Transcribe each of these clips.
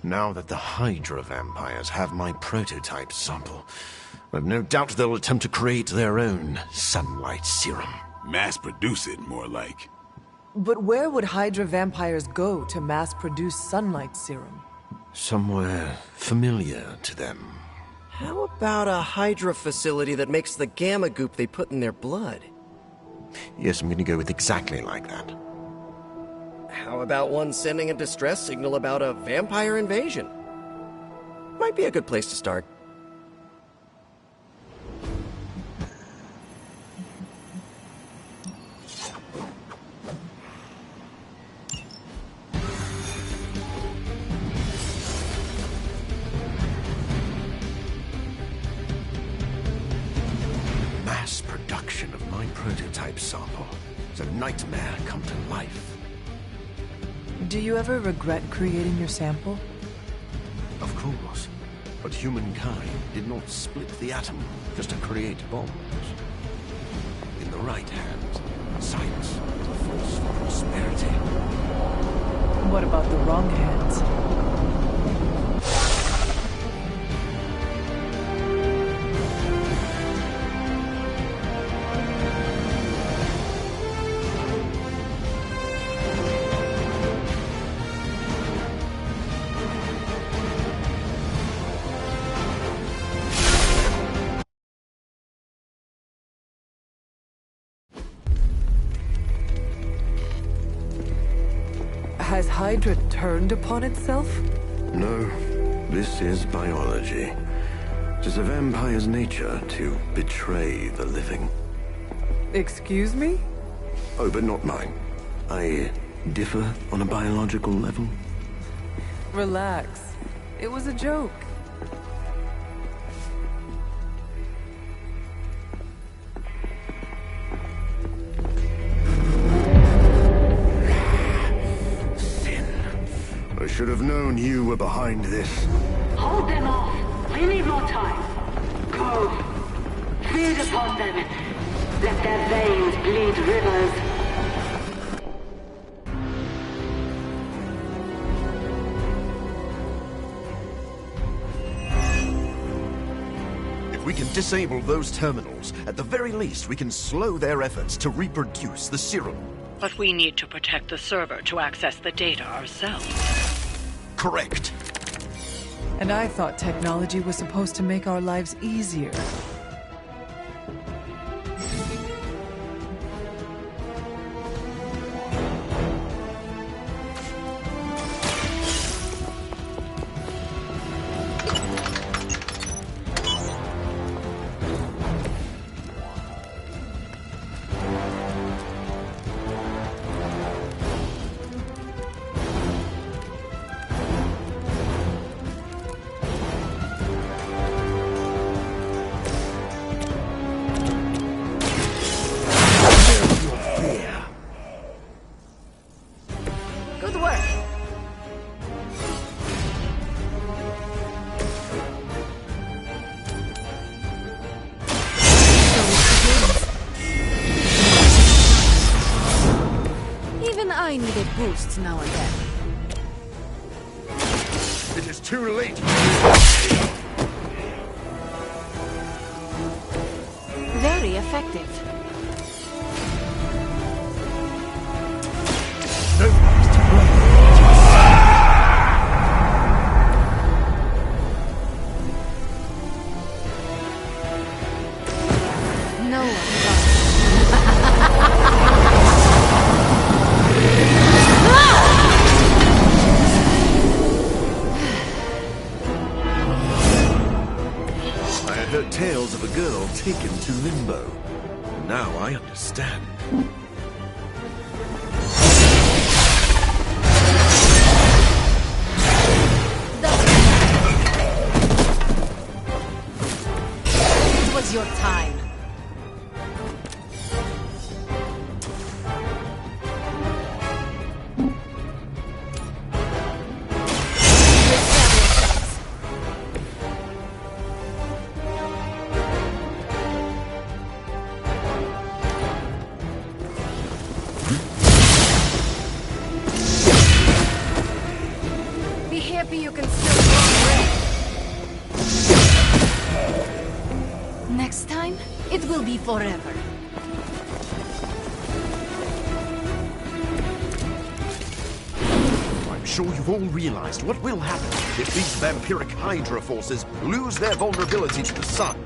Now that the Hydra vampires have my prototype sample, I've no doubt they'll attempt to create their own sunlight serum. Mass produce it, more like. But where would Hydra vampires go to mass-produce sunlight serum? Somewhere familiar to them. How about a Hydra facility that makes the gamma goop they put in their blood? Yes, I'm gonna go with exactly like that. How about one sending a distress signal about a vampire invasion? Might be a good place to start. Mass production of my prototype sample. It's a nightmare come to life. Do you ever regret creating your sample? Of course. But humankind did not split the atom just to create bombs. In the right hands, science is a force for prosperity. What about the wrong hands? Has Hydra turned upon itself? No, this is biology. It is a vampire's nature to betray the living. Excuse me? Oh, but not mine. I differ on a biological level. Relax. It was a joke. I should have known you were behind this. Hold them off. We need more time. Go. Feed upon them. Let their veins bleed rivers. If we can disable those terminals, at the very least we can slow their efforts to reproduce the serum. But we need to protect the server to access the data ourselves. Correct. And I thought technology was supposed to make our lives easier. Good work. Even I need a boost now and then. It is too late. Very effective. Nobody's to blame. No one I had heard tales of a girl taken to limbo. Now I understand. It was your time. happy you can still run. Next time, it will be forever. I'm sure you've all realized what will happen if these vampiric Hydra forces lose their vulnerability to the sun.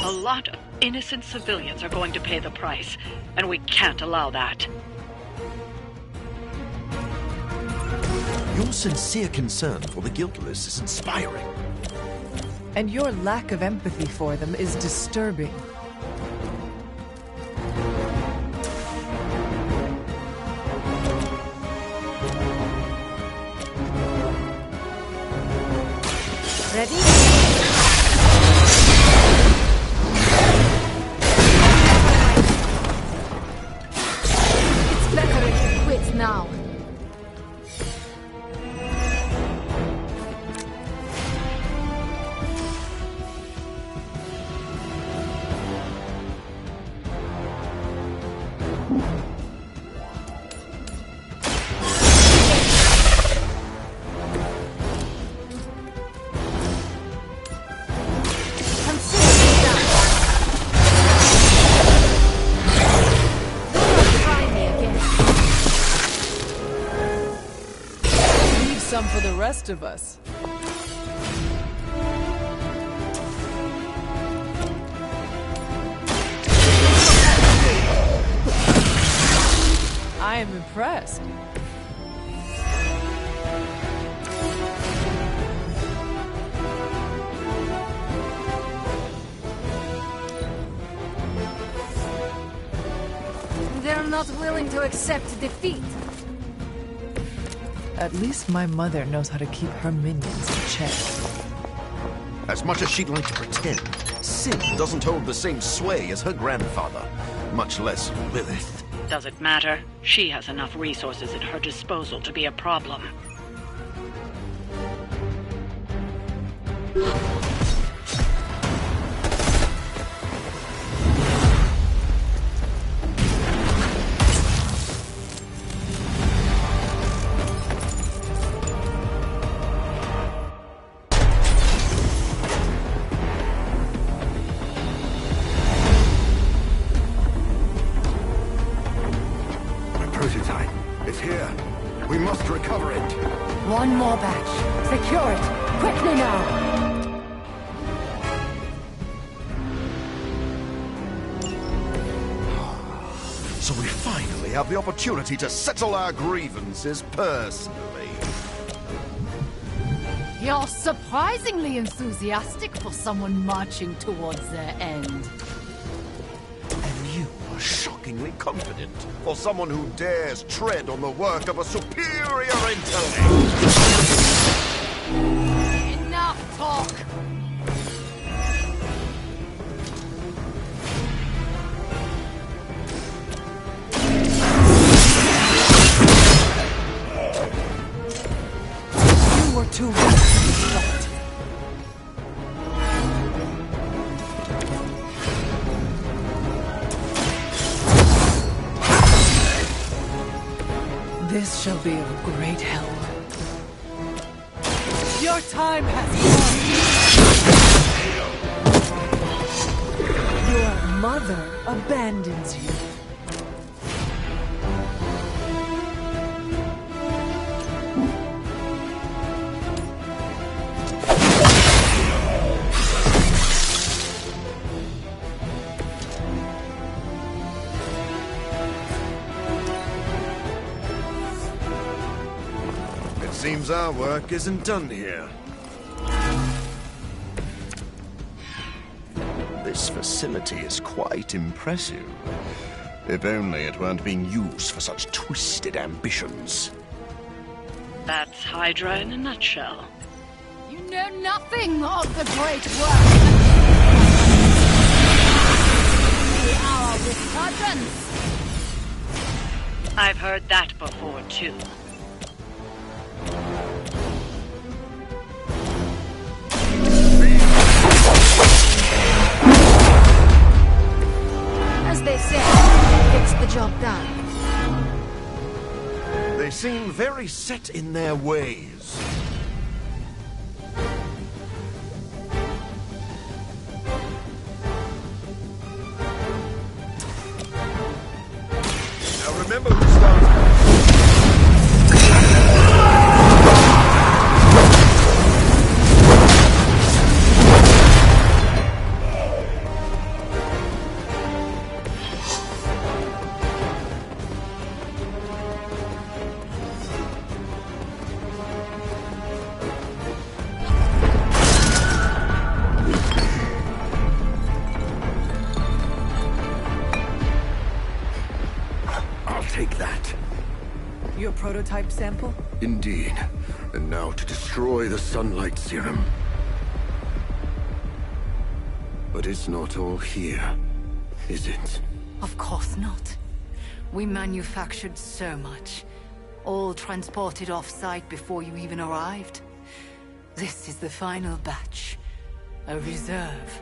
A lot of innocent civilians are going to pay the price, and we can't allow that. Your sincere concern for the guiltless is inspiring. And your lack of empathy for them is disturbing. Ready? It's better if you quit now. Some for the rest of us. I am impressed. They're not willing to accept defeat. At least my mother knows how to keep her minions in check. As much as she'd like to pretend, Sin doesn't hold the same sway as her grandfather, much less Lilith. Does it matter? She has enough resources at her disposal to be a problem. Prototype. It's here. We must recover it. One more batch. Secure it. Quickly now. So we finally have the opportunity to settle our grievances personally. You're surprisingly enthusiastic for someone marching towards their end. And you are shockingly confident for someone who dares tread on the work of a superior intellect. Enough talk! You were too weak to be stopped. This shall be of great help. Your time has come. Your mother abandons you. Seems our work isn't done here. This facility is quite impressive. If only it weren't being used for such twisted ambitions. That's Hydra in a nutshell. You know nothing of the great work. The hour with quadrants. I've heard that before, too. As they say, gets the job done. They seem very set in their ways. prototype sample? Indeed. And now to destroy the sunlight serum. But it's not all here, is it? Of course not. We manufactured so much. All transported off-site before you even arrived. This is the final batch. A reserve.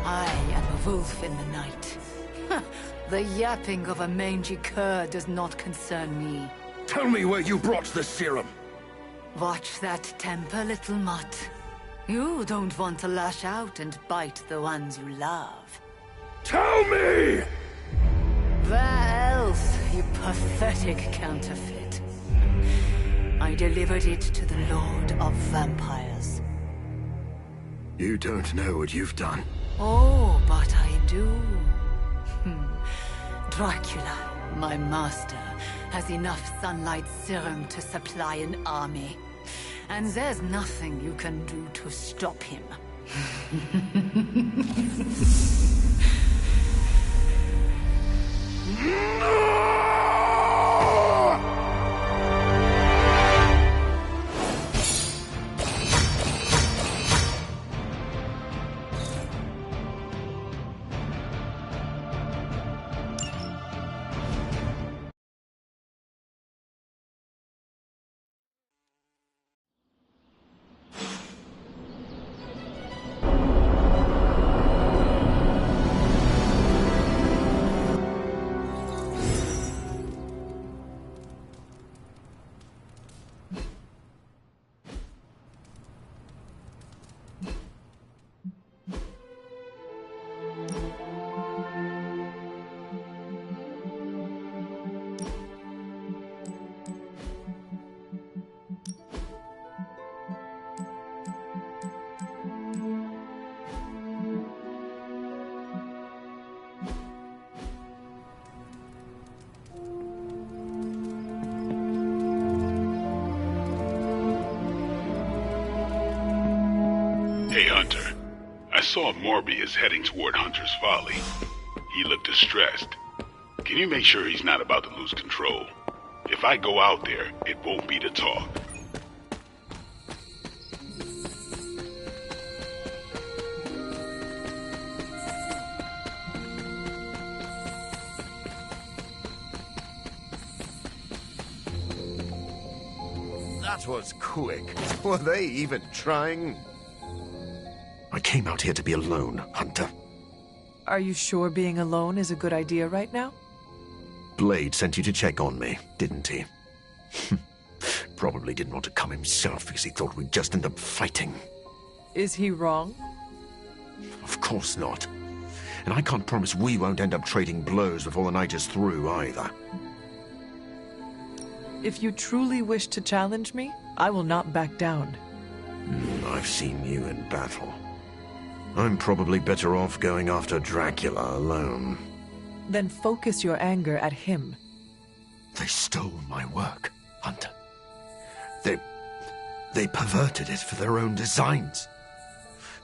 I am a wolf in the night. The yapping of a mangy cur does not concern me. Tell me where you brought the serum! Watch that temper, little mutt. You don't want to lash out and bite the ones you love. Tell me! Where else, you pathetic counterfeit? I delivered it to the Lord of Vampires. You don't know what you've done. Oh, but I do. Dracula, my master, has enough sunlight serum to supply an army. And there's nothing you can do to stop him. Hey, Hunter. I saw Morbius heading toward Hunter's Folly. He looked distressed. Can you make sure he's not about to lose control? If I go out there, it won't be to talk. That was quick. Were they even trying? I came out here to be alone, Hunter. Are you sure being alone is a good idea right now? Blade sent you to check on me, didn't he? Probably didn't want to come himself because he thought we'd just end up fighting. Is he wrong? Of course not. And I can't promise we won't end up trading blows before the night is through, either. If you truly wish to challenge me, I will not back down. I've seen you in battle. I'm probably better off going after Dracula alone. Then focus your anger at him. They stole my work, Hunter. They perverted it for their own designs.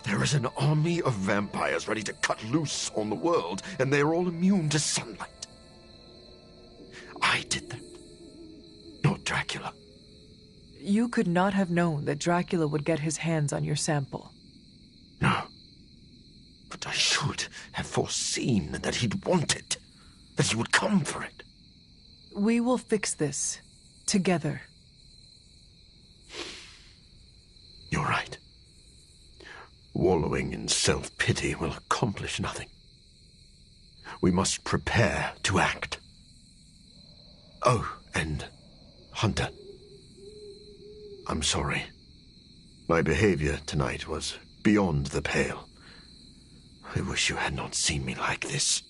There is an army of vampires ready to cut loose on the world, and they're all immune to sunlight. I did that, not Dracula. You could not have known that Dracula would get his hands on your sample. No. But I should have foreseen that he'd want it. That he would come for it. We will fix this. Together. You're right. Wallowing in self-pity will accomplish nothing. We must prepare to act. Oh, and Hunter. I'm sorry. My behavior tonight was beyond the pale. I wish you had not seen me like this.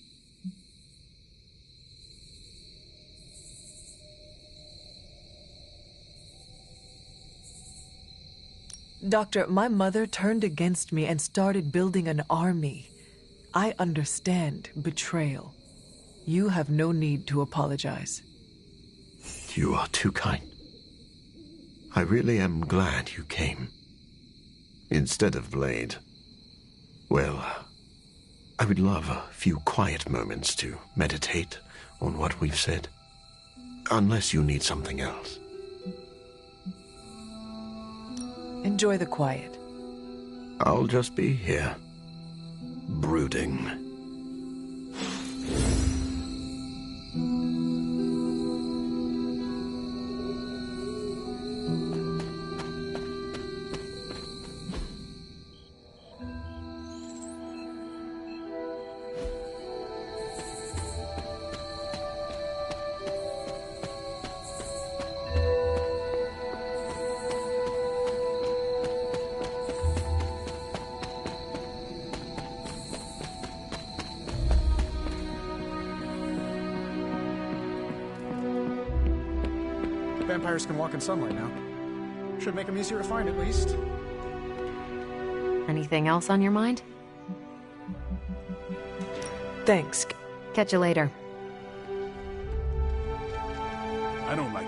Doctor, my mother turned against me and started building an army. I understand betrayal. You have no need to apologize. You are too kind. I really am glad you came. Instead of Blade. Well, I would love a few quiet moments to meditate on what we've said. Unless you need something else. Enjoy the quiet. I'll just be here, brooding. Vampires can walk in sunlight now. Should make them easier to find, at least. Anything else on your mind? Thanks. Catch you later. I don't like